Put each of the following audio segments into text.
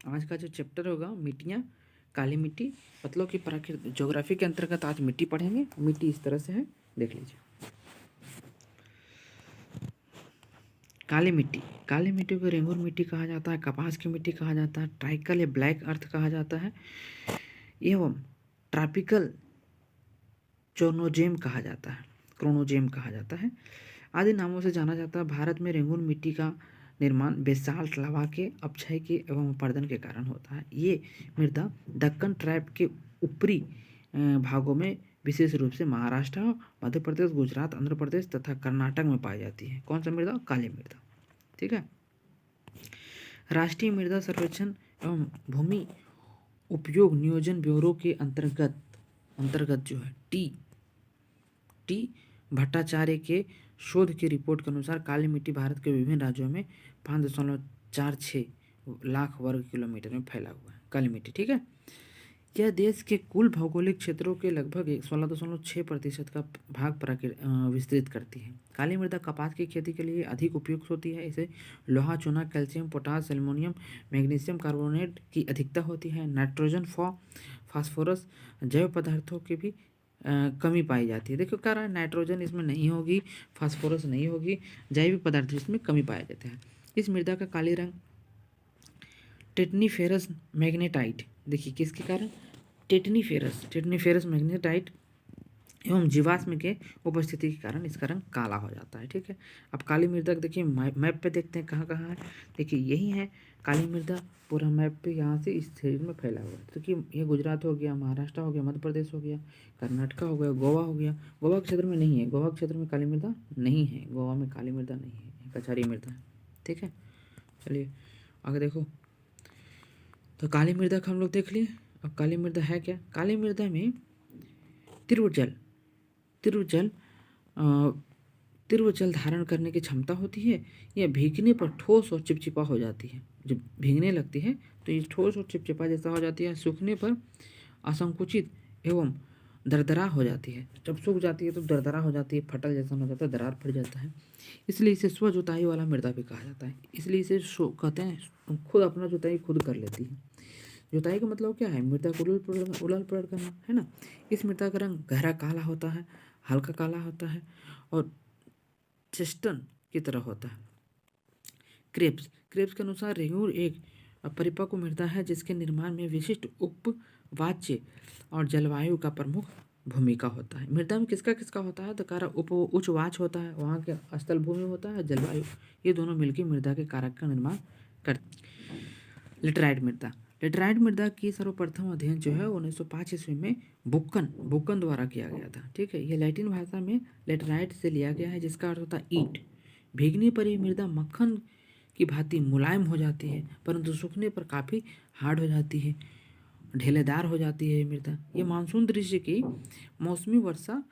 आज का जो चैप्टर होगा मिट्टियाँ, काली मिट्टी, पत्तलों की प्राकृतिक ज्योग्राफी के अंतर्गत आज मिट्टी पढ़ेंगे। मिट्टी इस तरह से है, देख लीजिए। काली मिट्टी, काली मिट्टी को रेंगुर मिट्टी कहा जाता है, कपास की मिट्टी कहा जाता है, ट्राइकल या ब्लैक अर्थ कहा जाता है एवं ट्रॉपिकल चोनोजेम कहा जाता है, क्रोनोजेम कहा जाता है आदि नामों से जाना जाता है। भारत में रेंगुन मिट्टी का निर्माण बेसाल्ट लावा के अपक्षय के एवं अपर्दन के कारण होता है। ये मृदा दक्कन ट्रैप के ऊपरी भागों में विशेष रूप से महाराष्ट्र, मध्य प्रदेश, गुजरात, आंध्र प्रदेश तथा कर्नाटक में पाई जाती है। कौन सा मृदा? काली मृदा। ठीक है। राष्ट्रीय मृदा सर्वेक्षण एवं भूमि उपयोग नियोजन ब्यूरो के अंतर्गत जो है टी भट्टाचार्य के शोध की रिपोर्ट के अनुसार काली मिट्टी भारत के विभिन्न राज्यों में 5.46 लाख वर्ग किलोमीटर में फैला हुआ है काली मिट्टी। ठीक है। यह देश के कुल भौगोलिक क्षेत्रों के लगभग 16.6% का भाग विस्तृत करती है। काली मृदा कपास की खेती के लिए अधिक उपयुक्त होती है। इसे लोहा, चूना, calcium, potash, aluminium, magnesium carbonate की अधिकता होती है। नाइट्रोजन, फास्फोरस, जैव पदार्थों की भी कमी पाई जाती है। देखो कारण नाइट्रोजन इसमें नहीं होगी, फास्फोरस नहीं होगी, जैविक पदार्थ इसमें कमी पाए जाते हैं। इस मृदा का काली रंग टेटनीफेरस मैग्नेटाइट, देखिए किसके कारण? टेटनीफेरस मैग्नेटाइट एवं जीवाश्म के उपस्थिति के कारण इसका रंग काला हो जाता है। ठीक है। अब काली मृदा देखिए मैप पे देखते हैं कहाँ कहाँ है। देखिए यही है काली मृदा, पूरा मैप पे यहाँ से इस शरीर में फैला हुआ है। तो कि ये गुजरात हो गया, महाराष्ट्र हो गया, मध्य प्रदेश हो गया, कर्नाटक हो गया, गोवा हो गया। गोवा के क्षेत्र में नहीं है, गोवा के क्षेत्र में काली मृदा नहीं है, गोवा में काली मृदा नहीं है, कछारी मृदा है। ठीक है। चलिए आगे देखो। तो काली मृदा का हम लोग देख लिए। अब काली मृदा है क्या? काली मृदा में तीव्र जल धारण करने की क्षमता होती है। यह भीगने पर ठोस और चिपचिपा हो जाती है। जब भीगने लगती है तो ये ठोस और चिपचिपा जैसा हो जाती है। सूखने पर असंकुचित एवं दरदरा हो जाती है। जब सूख जाती है तो दरदरा हो जाती है, फटल जैसा हो जाता है, दरार पड़ जाता है। इसलिए इसे स्व जुताई वाला मृदा भी कहा जाता है। इसलिए इसे कहते हैं खुद अपना जुताई खुद कर लेती है। जुताई का मतलब क्या है? मृदा को उलट पलट करना, है ना। इस मृदा का रंग गहरा काला होता है, हल्का काला होता है और चेस्टन की तरह होता है। क्रेब्स के अनुसार रेंगूर एक परिपक्व मृदा है जिसके निर्माण में विशिष्ट उपवाच्य और जलवायु का प्रमुख भूमिका होता है। मृदा में किसका किसका होता है? तो कारक उच्चवाच होता है, वहाँ के स्थल भूमि होता है, जलवायु, ये दोनों मिलकर मृदा के कारक का निर्माण करते। लेटराइट मृदा की सर्वप्रथम अध्ययन जो है 1905 ईस्वी में बुक्कन द्वारा किया गया था। ठीक है। यह लैटिन भाषा में लेटराइट से लिया गया है जिसका अर्थ होता है ईंट। भीगने पर यह मृदा मक्खन की भांति मुलायम हो जाती है, परंतु सूखने पर काफ़ी हार्ड हो जाती है, ढेलेदार हो जाती है मृदा। ये मानसून दृश्य की मौसमी वर्षा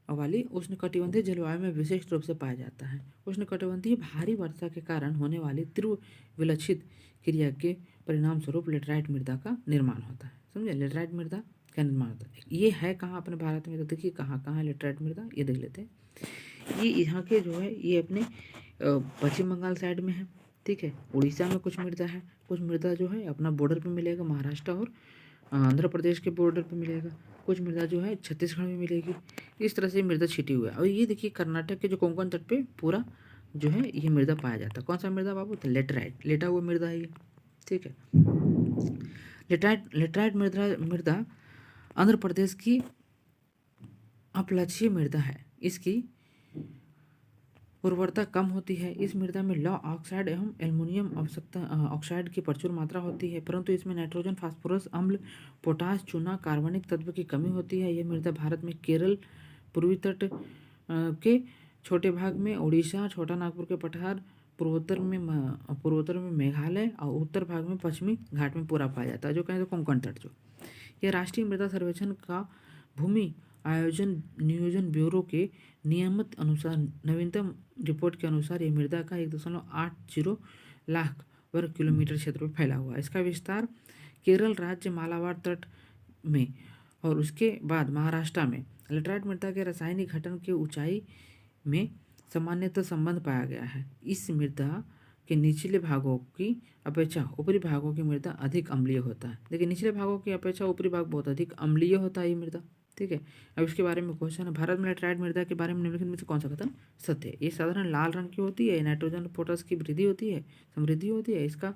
वाली उष्णकटिबंधीय जलवायु में विशिष्ट रूप से पाया जाता है। उष्णकटिबंधीय भारी वर्षा के कारण होने वाली तीव्र विलक्षित क्रिया के परिणाम स्वरूप लेटराइट मृदा का निर्माण होता है। समझे? लेटराइट मृदा का निर्माण होता है। ये है कहाँ अपने भारत में? तो देखिए कहाँ कहाँ है लेटराइट मृदा, ये देख लेते हैं। ये यहाँ के जो है ये अपने पश्चिम बंगाल साइड में है। ठीक है। उड़ीसा में कुछ मृदा है, कुछ मृदा जो है अपना बॉर्डर पे मिलेगा, महाराष्ट्र और आंध्र प्रदेश के बॉर्डर पे मिलेगा, कुछ मृदा जो है छत्तीसगढ़ में मिलेगी। इस तरह से मृदा छिटी हुआ है। और ये देखिए कर्नाटक के जो कोंकण तट पे पूरा जो है ये मृदा पाया जाता है। कौन सा मृदा बाबू? तो लेटराइट, लेटा हुआ मृदा है ये। ठीक है। लेटराइट मृदा आंध्र प्रदेश की अपलक्षीय मृदा है। इसकी उर्वरता कम होती है। इस मृदा में लौह ऑक्साइड एवं एल्युमिनियम ऑक्साइड की प्रचुर मात्रा होती है, परंतु इसमें नाइट्रोजन, फास्फोरस, अम्ल, पोटास, चूना, कार्बनिक तत्व की कमी होती है। यह मृदा भारत में केरल पूर्वी तट के छोटे भाग में, उड़ीसा, छोटा नागपुर के पठार, पूर्वोत्तर में मेघालय और उत्तर भाग में पश्चिमी घाट में पूरा पाया जाता है, जो कहें तो कोंकण तट जो। यह राष्ट्रीय मृदा सर्वेक्षण का भूमि आयोजन नियोजन ब्यूरो के नियमित अनुसार नवीनतम रिपोर्ट के अनुसार ये मृदा का 1.80 लाख वर्ग किलोमीटर क्षेत्र में फैला हुआ है। इसका विस्तार केरल राज्य मालाबार तट में और उसके बाद महाराष्ट्र में। लेटराइट मृदा के रासायनिक गठन के ऊंचाई में सामान्यतः संबंध पाया गया है। इस मृदा कि निचले भागों की अपेक्षा ऊपरी भागों की मृदा अधिक अम्लीय होता है। देखिए निचले भागों की अपेक्षा ऊपरी भाग बहुत अधिक अम्लीय होता है ये मृदा। ठीक है, अब इसके बारे में क्वेश्चन है, भारत में लेटराइट मृदा के बारे में निम्नलिखित में से कौन सा कथन सत्य है? ये साधारण लाल रंग की होती है, नाइट्रोजन पोटास की वृद्धि होती है, समृद्धि होती है। इसका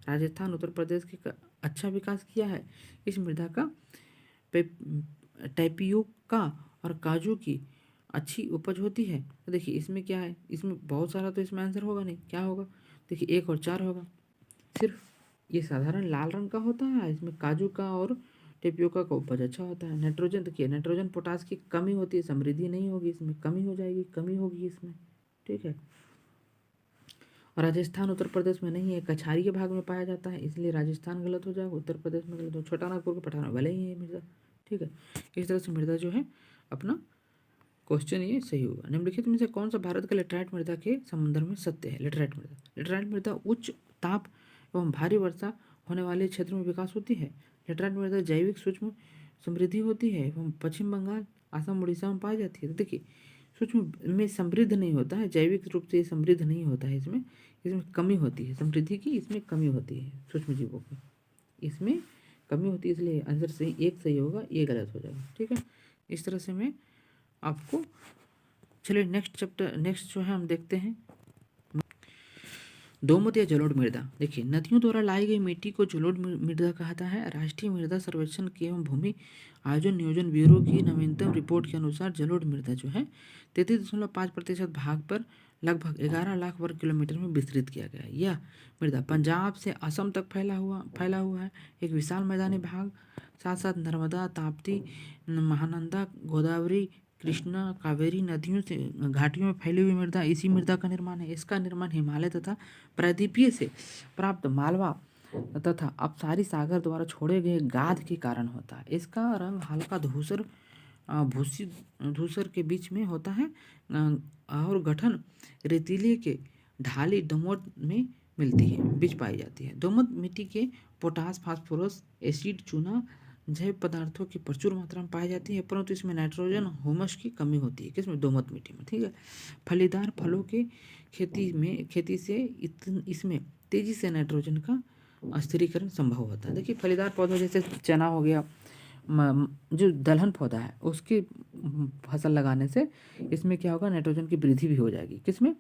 राजस्थान उत्तर प्रदेश के अच्छा विकास किया है। इस मृदा का टैपियोका और काजू की अच्छी उपज होती है। तो देखिए इसमें क्या है, इसमें बहुत सारा तो इसमें आंसर होगा नहीं, क्या होगा? देखिए 1 और 4 होगा। सिर्फ ये साधारण लाल रंग का होता है, इसमें काजू का और टेपियोका का उपज अच्छा होता है। नाइट्रोजन देखिए, नाइट्रोजन पोटास की कमी होती है, समृद्धि नहीं होगी, इसमें कमी हो जाएगी, कमी होगी इसमें। ठीक है, और राजस्थान उत्तर प्रदेश में नहीं है, कछारी के भाग में पाया जाता है, इसलिए राजस्थान गलत हो जाएगा, उत्तर प्रदेश में गलत हो, छोटा नागपुर के पठान भले ही है मृदा। ठीक है, इस तरह से मृदा जो है अपना क्वेश्चन ये सही होगा। निम्नलिखित में से कौन सा भारत के लेटराइट मृदा के संदर्भ में सत्य है? लेटराइट मृदा उच्च ताप एवं भारी वर्षा होने वाले क्षेत्र में विकास होती है। लेटराइट मृदा जैविक सूक्ष्म समृद्धि होती है एवं पश्चिम बंगाल, असम, उड़ीसा में पाई जाती है। तो देखिए सूक्ष्म में समृद्ध नहीं होता है, जैविक रूप से समृद्ध नहीं होता है, इसमें इसमें कमी होती है, समृद्धि की इसमें कमी होती है, सूक्ष्म जीवों की इसमें कमी होती है, इसलिए आंसर सही एक सही होगा, ये गलत हो जाएगा। ठीक है, इस तरह से मैं आपको, चलिए नेक्स्ट जो है हम देखते हैं दोमट या जलोढ़ मृदा। देखिए नदियों द्वारा लाई गई मिट्टी को जलोढ़ मृदा कहता है। राष्ट्रीय मृदा सर्वेक्षण एवं भूमि आयोजन नियोजन ब्यूरो की नवीनतम रिपोर्ट के अनुसार जलोढ़ मृदा जो है 33.5% भाग पर लगभग 11 लाख वर्ग किलोमीटर में विस्तृत किया गया है। यह मृदा पंजाब से असम तक फैला हुआ है। एक विशाल मैदानी भाग, साथ साथ नर्मदा, ताप्ती, महानंदा, गोदावरी, कृष्णा, कावेरी नदियों से घाटियों में फैली हुई मृदा इसी मृदा का निर्माण है। इसका निर्माण हिमालय तथा प्रायद्वीपीय से प्राप्त मालवा तथा अपसारी सागर द्वारा छोड़े गए गाद के कारण होता है। इसका रंग हल्का धूसर धूसर के बीच में होता है और गठन रेतीले के ढाली दोमट में मिलती है, बीज पाई जाती है। दोमट मिट्टी के पोटास, फास्फोरस, एसिड, चूना जैव पदार्थों की प्रचुर मात्रा में पाई जाती है, परंतु इसमें नाइट्रोजन, ह्यूमस की कमी होती है। किसमें? दोमट मिट्टी में। ठीक है, फलीदार फलों के खेती से इसमें तेजी से नाइट्रोजन का स्थिरीकरण संभव होता है। देखिए फलीदार पौधों जैसे चना हो गया, जो दलहन पौधा है उसकी फसल लगाने से इसमें क्या होगा, नाइट्रोजन की वृद्धि भी हो जाएगी। किसमें?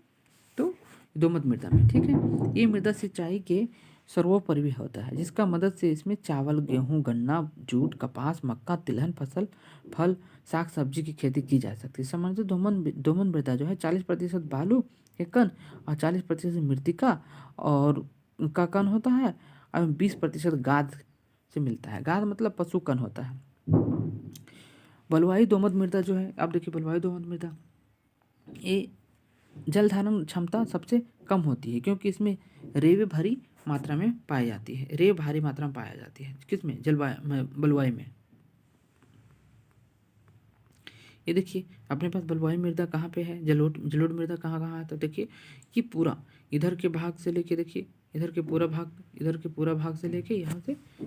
तो दोमट मृदा में। ठीक है, ये मृदा सिंचाई के सर्वोपरि भी होता है, जिसका मदद से इसमें चावल, गेहूं, गन्ना, जूट, कपास, मक्का, तिलहन फसल, फल, साग सब्जी की खेती की जा सकती है। सामान्यतः दोमट मृदा जो है 40% बालू के कण और 40% मृतिका और का कण होता है और 20% गाद से मिलता है। गाद मतलब पशु कण होता है। बलुआई दोमट मृदा जो है, अब देखिए बलुआई दोमट मृदा ये जल धारण क्षमता सबसे कम होती है, क्योंकि इसमें रेत भारी मात्रा में पाई जाती है। रेत भारी मात्रा में पाया जाती है किसमें? बलुआई में। ये देखिए अपने पास बलुआई मृदा कहाँ पे है, जलोढ़ मृदा कहाँ है? तो देखिए कि पूरा इधर के भाग से लेके, देखिए इधर के पूरा भाग से लेके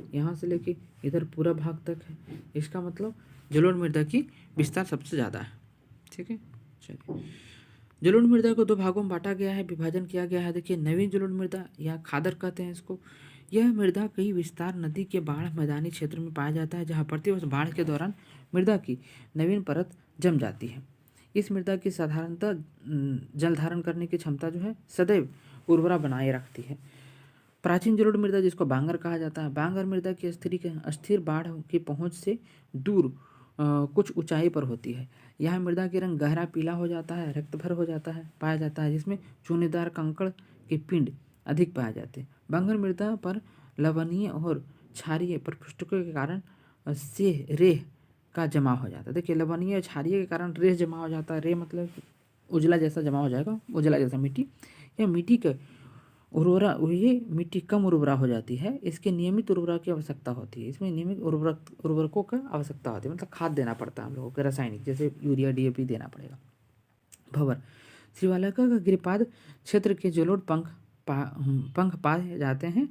यहाँ से लेके इधर पूरा भाग तक है। इसका मतलब जलोढ़ मृदा की विस्तार सबसे ज़्यादा है। ठीक है, चलिए जलोढ़ मृदा को 2 भागों में बांटा गया है, विभाजन किया गया है। देखिए नवीन जलोढ़ मृदा या खादर कहते हैं इसको। यह मृदा कई विस्तार नदी के बाढ़ मैदानी क्षेत्र में पाया जाता है, जहाँ प्रतिवर्ष बाढ़ के दौरान मृदा की नवीन परत जम जाती है। इस मृदा की साधारणतः जल धारण करने की क्षमता जो है सदैव उर्वरा बनाए रखती है। प्राचीन जलोढ़ मृदा जिसको बांगर कहा जाता है, बांगर मृदा की अस्थिर बाढ़ की पहुँच से दूर कुछ ऊंचाई पर होती है। यह मृदा के रंग गहरा पीला हो जाता है, रक्तभर हो जाता है पाया जाता है, जिसमें चूनेदार कंकड़ के पिंड अधिक पाए जाते हैं। बांगर मृदा पर लवणीय और क्षारीय प्रपृष्ठों के कारण से रेह का जमाव हो जाता है। देखिए लवणीय और क्षारीय के कारण रेह जमा हो जाता है। रेह मतलब उजला जैसा जमा हो जाएगा, उजला जैसा मिट्टी। यह मिट्टी के ये मिट्टी कम उर्वरा हो जाती है। इसके नियमित उर्वरा की आवश्यकता होती है। इसमें नियमित उर्वरकों का आवश्यकता होती है, मतलब खाद देना पड़ता है हम लोगों को, रासायनिक, जैसे यूरिया, DAP देना पड़ेगा। भंवर श्रीवालका का गिरिपाद क्षेत्र के जलोढ़ पंख पाए जाते हैं,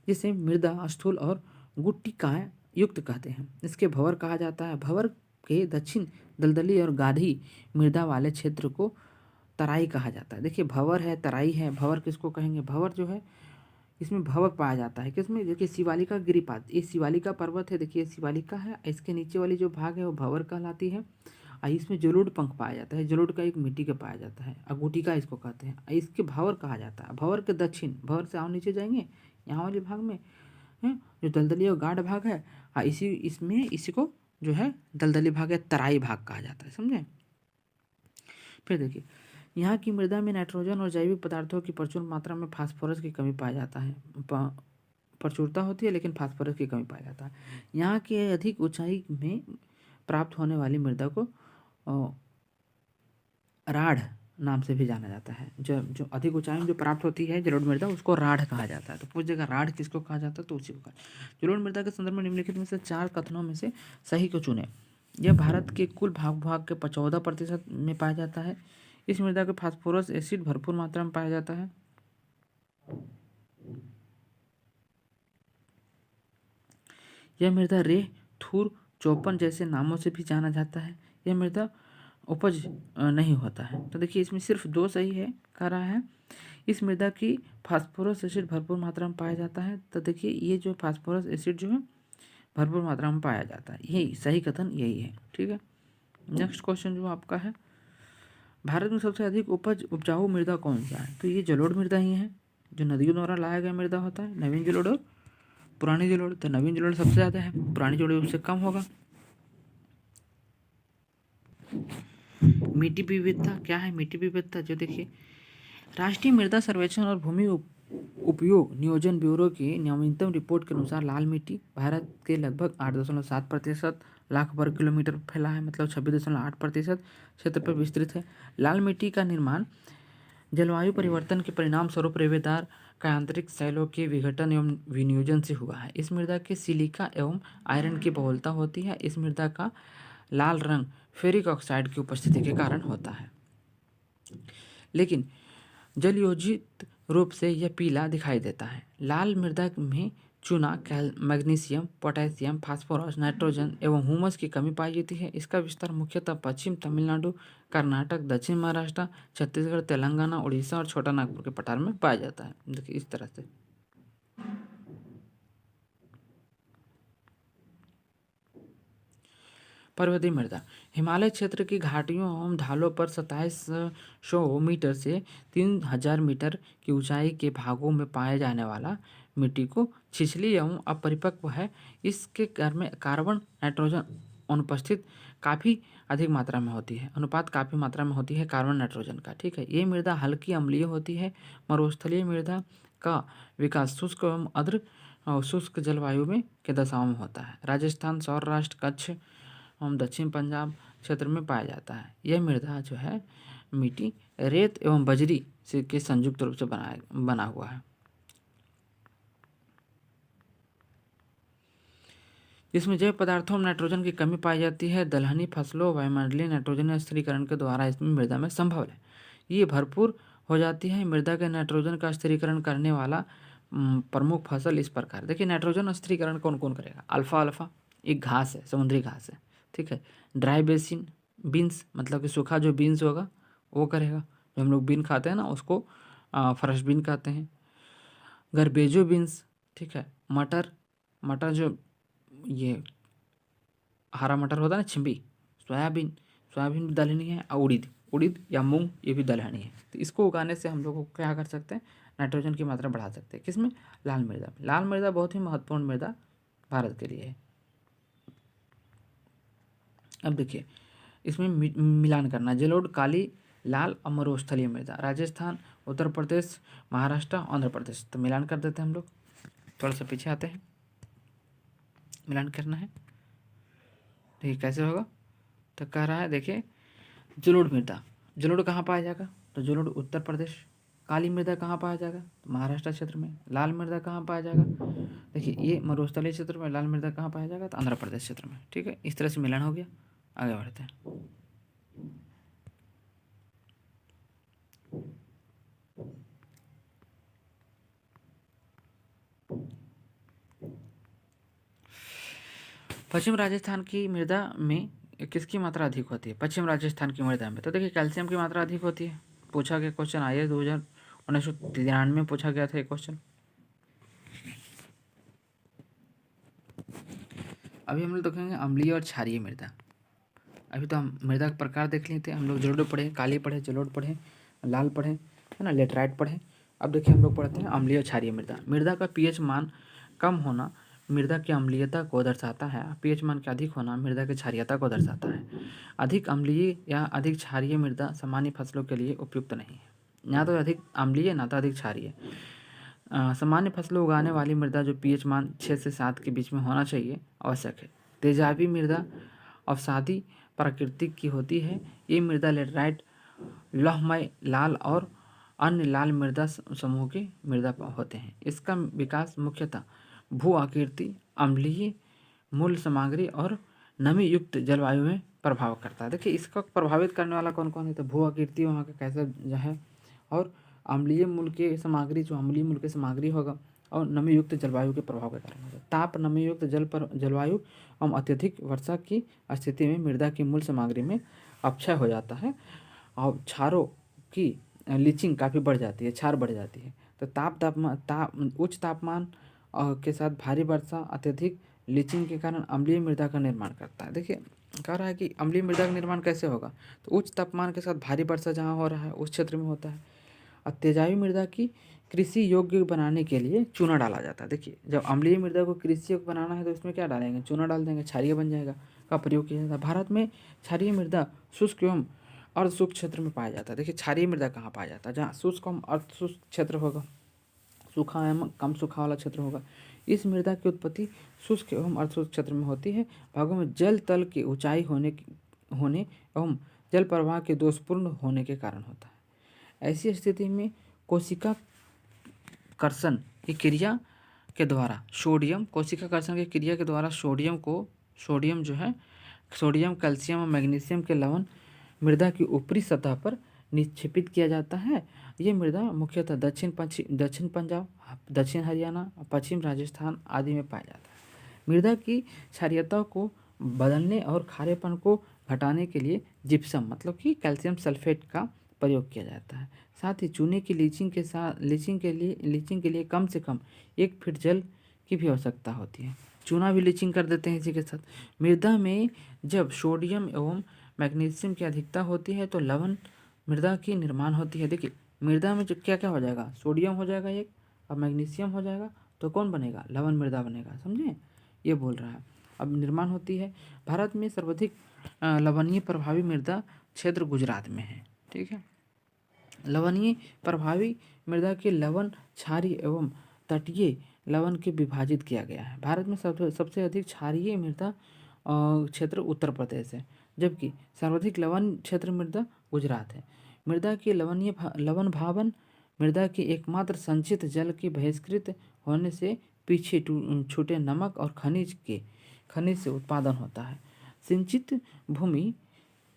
जिसे मृदा स्थूल और गुट्टिकाय युक्त कहते हैं। इसके भंवर कहा जाता है। भंवर के दक्षिण दलदली और गाढ़ी मृदा वाले क्षेत्र को तराई कहा जाता है। देखिए भंवर है, तराई है। भंवर किसको कहेंगे? भंवर जो है इसमें भंवर पाया जाता है। किसमें? देखिए शिवालिका गिरिपाद, ये शिवालिका पर्वत है। देखिए शिवालिका है, इसके नीचे वाली जो भाग है वो भंवर कहलाती है। और इसमें जलोढ़ पंख पाया जाता है। जलोढ़ का एक मिट्टी का पाया जाता है, अगुटिका इसको कहते हैं। इसके भंवर कहा जाता है। भंवर के दक्षिण, भंवर से और नीचे जाएंगे यहाँ वाले भाग में है जो दलदली और गाढ़ भाग है, इसी को जो है दलदली भाग या तराई भाग कहा जाता है। समझे? फिर देखिए यहाँ की मृदा में नाइट्रोजन और जैविक पदार्थों की प्रचुर मात्रा में फास्फोरस की कमी पाया जाता है। प्रचुरता होती है लेकिन फास्फोरस की कमी पाया जाता है। यहाँ के अधिक ऊंचाई में प्राप्त होने वाली मृदा को राढ़ नाम से भी जाना जाता है। जो अधिक ऊंचाई में जो प्राप्त होती है जलोढ़ मृदा, उसको राढ़ कहा जाता है। तो पूछ देगा राढ़ किसको कहा जाता है, तो उसी को कहा। जलोढ़ मृदा के संदर्भ में निम्नलिखित में से 4 कथनों में से सही को चुने। यह भारत के कुल भाग के 14% में पाया जाता है। इस मृदा के फास्फोरस एसिड भरपूर मात्रा में पाया जाता है। यह मृदा रेह, थूर, चौपन जैसे नामों से भी जाना जाता है। यह मृदा उपज नहीं होता है। तो देखिए इसमें सिर्फ 2 सही है कह रहा है। इस मृदा की फास्फोरस एसिड भरपूर मात्रा में पाया जाता है। तो देखिए ये जो फास्फोरस एसिड जो है भरपूर मात्रा में पाया जाता है, यही सही कथन यही है। ठीक है, नेक्स्ट क्वेश्चन जो आपका है, भारत में सबसे अधिक उपजाऊ मृदा कौन सा है? तो ये जलोढ़ मृदा ही है, जो नदियों द्वारा लाया गया मृदा होता है। नवीन जलोढ़ और पुरानी जलोढ़। तो नवीन जलोढ़ सबसे ज़्यादा है, पुरानी जलोढ़ उससे कम होगा। मिट्टी विविधता क्या है? मिट्टी विविधता जो देखिए राष्ट्रीय मृदा सर्वेक्षण और भूमि उपयोग नियोजन ब्यूरो की नवीनतम रिपोर्ट के अनुसार लाल मिट्टी भारत के लगभग 8.7% लाख वर्ग किलोमीटर फैला है, मतलब 26.8% क्षेत्र पर विस्तृत है। लाल मिट्टी का निर्माण जलवायु परिवर्तन के परिणाम स्वरूप रेवेदार का आंतरिक सैलों के विघटन एवं विनियोजन से हुआ है। इस मृदा के सिलिका एवं आयरन की बहुलता होती है। इस मृदा का लाल रंग फेरिक ऑक्साइड की उपस्थिति के कारण होता है, लेकिन जलयोजित रूप से यह पीला दिखाई देता है। लाल मृदा में चूना, मैग्नीशियम, पोटेशियम, फास्फोरस, नाइट्रोजन एवं ह्यूमस की कमी पाई जाती है। इसका विस्तार मुख्यतः पश्चिम तमिलनाडु, कर्नाटक, दक्षिण महाराष्ट्र, छत्तीसगढ़, तेलंगाना, उड़ीसा और छोटा नागपुर के पठार में पाया जाता है। देखिए इस तरह से। पर्वतीय मृदा हिमालय क्षेत्र की घाटियों एवं ढालों पर 2700 मीटर से 3000 मीटर की ऊंचाई के भागों में पाए जाने वाला मिट्टी को छिछली एवं अपरिपक्व है। इसके में कार्बन नाइट्रोजन अनुपस्थित काफ़ी अधिक मात्रा में होती है, अनुपात काफ़ी मात्रा में होती है कार्बन नाइट्रोजन का। ठीक है, ये मृदा हल्की अम्लीय होती है। मरुस्थलीय मृदा का विकास शुष्क एवं आर्द्र और शुष्क जलवायु में के दशाओं में होता है। राजस्थान, सौराष्ट्र, कच्छ एवं दक्षिण पंजाब क्षेत्र में पाया जाता है। यह मृदा जो है मिट्टी रेत एवं बजरी से के संयुक्त रूप से बना हुआ है। इसमें जैव पदार्थों में नाइट्रोजन की कमी पाई जाती है। दलहनी फसलों वायुमंडलीय नाइट्रोजन स्थिरीकरण के द्वारा इसमें मृदा में संभव है। ये भरपूर हो जाती है। मृदा के नाइट्रोजन का स्थिरीकरण करने वाला प्रमुख फसल इस प्रकार। देखिए नाइट्रोजन स्थिरीकरण कौन कौन करेगा? अल्फा एक घास है, समुद्री घास है। ठीक है, ड्राई बेसिन बीन्स, मतलब कि सूखा जो बीन्स होगा वो करेगा। जो हम लोग बीन खाते हैं ना उसको फ्रेश बीन कहते हैं। गर्बेजो बीन्स, ठीक है। मटर जो ये हरा मटर होता है ना, छिम्बी, सोयाबीन भी दलहनी है। और उड़ीद या मूंग, ये भी दलहनी है। तो इसको उगाने से हम लोग को क्या कर सकते हैं? नाइट्रोजन की मात्रा बढ़ा सकते हैं। किसमें? लाल मृदा में। लाल मृदा बहुत ही महत्वपूर्ण मृदा भारत के लिए है। अब देखिए इसमें मिलान करना, जलोढ़, काली, लाल और मरुस्थलीय मृदा, राजस्थान, उत्तर प्रदेश, महाराष्ट्र, आंध्र प्रदेश। तो मिलान कर देते हैं हम लोग। थोड़ा सा पीछे आते हैं, मिलान करना है। देखिए कैसे होगा? तो कह रहा है देखिए जलोढ़ मृदा, जलोढ़ कहाँ पाया जाएगा? तो जलोढ़ उत्तर प्रदेश। काली मृदा कहाँ पाया जाएगा? तो महाराष्ट्र क्षेत्र में। लाल मृदा कहाँ पाया जाएगा? देखिए ये मरुस्थलीय क्षेत्र में। लाल मृदा कहाँ पाया जाएगा? तो आंध्र प्रदेश क्षेत्र में। ठीक है, इस तरह से मिलान हो गया। आगे बढ़ते हैं। पश्चिम राजस्थान की मृदा में किसकी मात्रा अधिक होती है? पश्चिम राजस्थान की मृदा में तो देखिए कैल्शियम की मात्रा अधिक होती है। पूछा गया क्वेश्चन, IAS 1993 में पूछा गया था ये क्वेश्चन। अभी हम लोग देखेंगे अम्लीय और क्षारीय मृदा। अभी तो हम मृदा के प्रकार देख लिए थे, हम लोग जलोढ़ पढ़े, काली पढ़े, जलोढ़ पढ़े, लाल पढ़े, है ना, लेटराइट पढ़े। अब देखिए हम लोग पढ़ते हैं अम्लीय और क्षारीय मृदा। मृदा का पीएच मान कम होना मृदा की अम्लीयता को दर्शाता है। पीएच मान के अधिक होना मृदा की क्षारीयता को दर्शाता है। अधिक अम्लीय या अधिक क्षारीय मृदा सामान्य फसलों के लिए उपयुक्त नहीं है। ना तो अधिक अम्लीय ना तो अधिक क्षारीय। सामान्य फसलों उगाने वाली मृदा जो पीएच मान 6 से 7 के बीच में होना चाहिए आवश्यक है। तेजाबी मृदा अवसादी प्राकृतिक की होती है। ये मृदा लेटराइट, लौहमय, लाल और अन्य लाल मृदा समूह के मृदा होते हैं। इसका विकास मुख्यतः भू आकृति, अम्लीय मूल सामग्री और नमी युक्त जलवायु में प्रभाव करता है। देखिए इसका प्रभावित करने वाला कौन कौन है, तो भू आकृति वहाँ का कैसा जो है, और अम्लीय मूल के सामग्री जो अम्लीय मूल के सामग्री होगा, और नमी युक्त जलवायु के प्रभाव के कारण होगा। ताप, नमी युक्त जलवायु एवं अत्यधिक वर्षा की स्थिति में मृदा की मूल सामग्री में अपक्षय हो जाता है और क्षारों की लीचिंग काफ़ी बढ़ जाती है, क्षार बढ़ जाती है। तो उच्च तापमान के साथ भारी वर्षा अत्यधिक लीचिंग के कारण अम्लीय मृदा का निर्माण करता है। देखिए कह रहा है कि अम्लीय मृदा का निर्माण कैसे होगा, तो उच्च तापमान के साथ भारी वर्षा जहाँ हो रहा है उस क्षेत्र में होता है। और तेजाबी मृदा की कृषि योग्य बनाने के लिए चूना डाला जाता है। देखिए जब अम्लीय मृदा को कृषि योग्य बनाना है तो इसमें क्या डालेंगे, चूना डाल देंगे, क्षारीय बन जाएगा, का प्रयोग किया जाता है। भारत में क्षारीय मृदा शुष्क एवं अर्ध शुष्क क्षेत्र में पाया जाता है। देखिए क्षारीय मृदा कहाँ पाया जाता है, जहाँ शुष्क एवं अर्ध शुष्क क्षेत्र होगा, सूखा एवं कम सूखा वाला क्षेत्र होगा। इस मृदा की उत्पत्ति शुष्क एवं अर्ध शुष्क क्षेत्र में होती है। भागों में जल तल की ऊंचाई होने एवं जल प्रवाह के दोषपूर्ण होने के कारण होता है। ऐसी स्थिति में कोशिका कर्षण की क्रिया के द्वारा सोडियम, कैल्शियम और मैग्नीशियम के लवण मृदा की ऊपरी सतह पर निक्षेपित किया जाता है। ये मृदा मुख्यतः दक्षिण पंजाब, दक्षिण हरियाणा, पश्चिम राजस्थान आदि में पाया जाता है। मृदा की क्षारीयता को बदलने और खारेपन को घटाने के लिए जिप्सम मतलब कि कैल्शियम सल्फेट का प्रयोग किया जाता है। साथ ही चूने की लीचिंग के लिए कम से कम 1 फीट जल की भी आवश्यकता होती है। चूना भी लीचिंग कर देते हैं इसी के साथ। मृदा में जब सोडियम एवं मैग्नीशियम की अधिकता होती है तो लवण मृदा की निर्माण होती है। देखिए मृदा में जो क्या क्या हो जाएगा, सोडियम हो जाएगा एक, और मैग्नीशियम हो जाएगा, तो कौन बनेगा, लवण मृदा बनेगा, समझे, ये बोल रहा है। अब निर्माण होती है। भारत में सर्वाधिक लवणीय प्रभावी मृदा क्षेत्र गुजरात में है। ठीक है, लवणीय प्रभावी मृदा के लवण, क्षारीय एवं तटीय लवण के विभाजित किया गया है। भारत में सबसे अधिक क्षारीय मृदा क्षेत्र उत्तर प्रदेश है, जबकि सर्वाधिक लवण क्षेत्र मृदा गुजरात है। मृदा के लवण भावन मृदा के एकमात्र संचित जल के बहिष्कृत होने से पीछे छूटे नमक और खनिज से उत्पादन होता है। सिंचित भूमि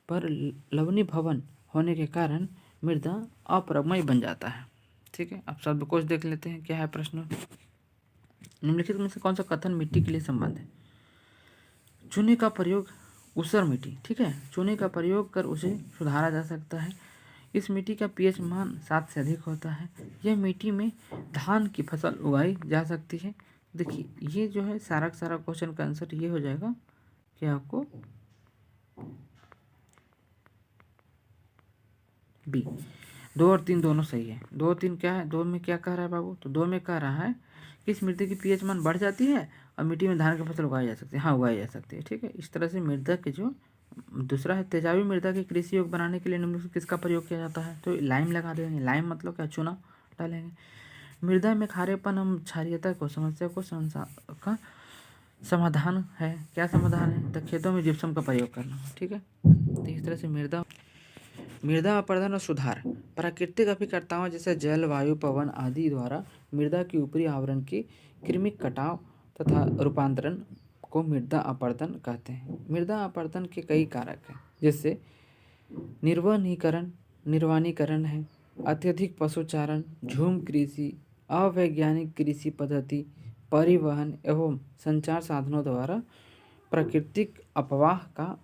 पर लवणी भवन होने के कारण मृदा अपरमय बन जाता है। ठीक है, अब शब्दकोश देख लेते हैं, क्या है प्रश्न। निम्नलिखित में से कौन सा कथन मिट्टी के लिए संबंध है। चूने का प्रयोग ऊसर मिट्टी, ठीक है, चूने का प्रयोग कर उसे सुधारा जा सकता है। इस मिट्टी का पीएच मान 7 से अधिक होता है। यह मिट्टी में धान की फसल उगाई जा सकती है। देखिए ये जो है सारा क्वेश्चन का आंसर ये हो जाएगा कि आपको बी। 2 और 3 दोनों सही है। 2 और 3 क्या है, 2 में क्या कह रहा है बाबू, तो 2 में कह रहा है कि इस मिट्टी की पीएच मान बढ़ जाती है और मिट्टी में धान की फसल उगाई जा सकती है। हाँ उगाई जा सकती है। ठीक है, इस तरह से मृदा के जो दूसरा है तेजाबी मृदा के कृषि योग्य बनाने के लिए निम्नलिखित किसका प्रयोग किया जाता है, तो लाइम लगा देंगे। लाइम मतलब क्या, चूना डालेंगे। मृदा में खारेपन एवं क्षारीयता को समस्या का समाधान है। क्या समाधान है, तो खेतों में जिप्सम का प्रयोग करना। ठीक है, तो इस तरह से मृदा अपरदन और सुधार प्राकृतिक अभिकर्ताओं जैसे जल, वायु, पवन आदि द्वारा मृदा के ऊपरी आवरण के कृमिक कटाव तथा रूपांतरण को मृदा अपरदन कहते हैं। मृदा अपरदन के कई कारक हैं, जैसे निर्वनीकरण है, अत्यधिक पशुचारण, झूम कृषि, अवैज्ञानिक कृषि पद्धति, परिवहन एवं संचार साधनों द्वारा प्राकृतिक अपवाह का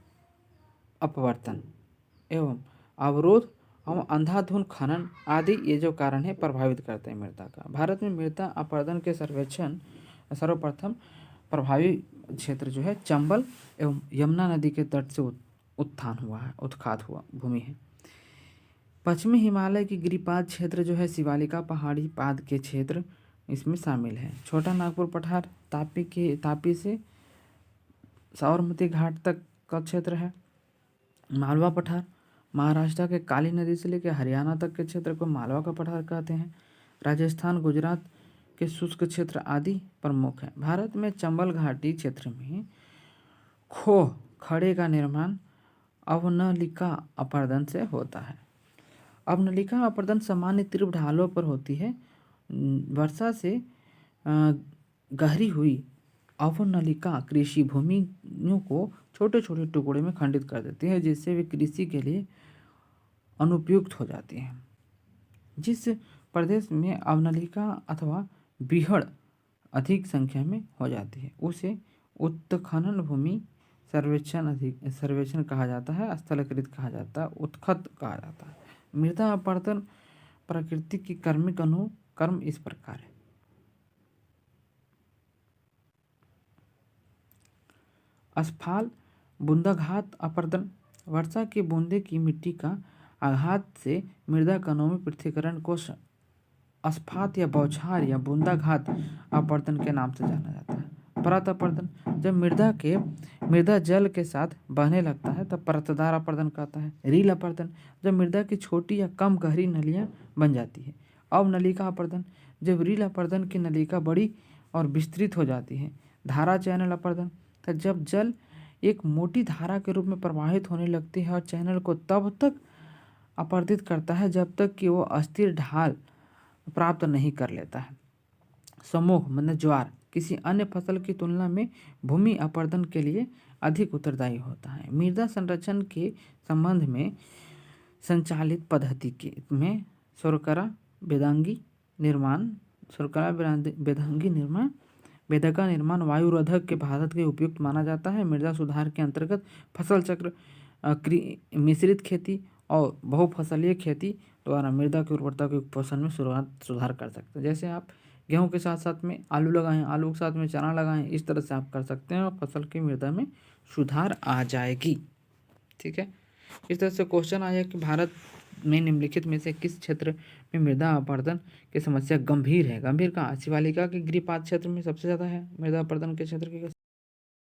अपवर्तन एवं अवरोध और अंधाधुंध खनन आदि ये जो कारण है प्रभावित करते हैं मृदा का। भारत में मृदा अपरदन के सर्वेक्षण सर्वप्रथम प्रभावी क्षेत्र जो है चंबल एवं यमुना नदी के तट से उत्खात हुआ भूमि है। पश्चिमी हिमालय की गिरिपाद क्षेत्र जो है शिवालिका पहाड़ी पाद के क्षेत्र इसमें शामिल है। छोटा नागपुर पठार तापी से साबरमती घाट तक का क्षेत्र है। मालवा पठार महाराष्ट्र के काली नदी से लेकर हरियाणा तक के क्षेत्र को मालवा का पठार कहते हैं। राजस्थान गुजरात के शुष्क क्षेत्र आदि प्रमुख हैं। भारत में चंबल घाटी क्षेत्र में खोह खड़े का निर्माण अवनलिका अपरदन से होता है। अवनलिका अपरदन सामान्य तीव्र ढालों पर होती है। वर्षा से गहरी हुई अवनलिका कृषि भूमियों को छोटे छोटे टुकड़े में खंडित कर देती है, जिससे वे कृषि के लिए अनुपयुक्त हो जाती हैं। जिस प्रदेश में अवनलिका अथवा बीहड़ अधिक संख्या में हो जाती है उसे उत्खनन भूमि सर्वेक्षण कहा जाता है, स्थलकृत कहा जाता है, उत्खत कहा जाता है। मृदा अपरदन प्रकृति की कर्मिक अनुकर्म इस प्रकार है। अस्फाल बूंदाघात अपरदन वर्षा की बूंदे की मिट्टी का आघात से मृदा कणों में पृथक्करण को अस्फात या बौछार या बूंदाघात अपरदन के नाम से जाना जाता है। परत अपरदन जब मृदा जल के साथ बहने लगता है तब परतदार अपरदन कहता है। रील अपरदन जब मृदा की छोटी या कम गहरी नलियां बन जाती है। अवनलिका अपरदन जब रील अपरदन की नलिका बड़ी और विस्तृत हो जाती है। धारा चैनल अपरदन जब जल एक मोटी धारा के रूप में प्रवाहित होने लगती है और चैनल को तब तक अपरदित करता है जब तक कि वो अस्थिर ढाल प्राप्त नहीं कर लेता है। समूह मतलब ज्वार किसी अन्य फसल की तुलना में भूमि अपरदन के लिए अधिक उत्तरदायी होता है। मृदा संरक्षण के संबंध में संचालित पद्धति में शर्करा बेदांगी निर्माण वायुरोधक के भारत के उपयुक्त माना जाता है। मृदा सुधार के अंतर्गत फसल चक्र मिश्रित खेती और बहुफसलीय खेती द्वारा मृदा की उर्वरता के पोषण में सुधार कर सकते हैं। जैसे आप गेहूं के साथ साथ में आलू लगाएं, आलू के साथ में चना लगाएं, इस तरह से आप कर सकते हैं और फसल की मृदा में सुधार आ जाएगी। ठीक है, इस तरह से क्वेश्चन आया कि भारत में निम्नलिखित में से किस क्षेत्र में मृदा अपरदन की समस्या गंभीर है। गंभीर कहाँ? शिवालिका के गिरिपाद क्षेत्र में सबसे ज़्यादा है मृदा अपरदन के क्षेत्र की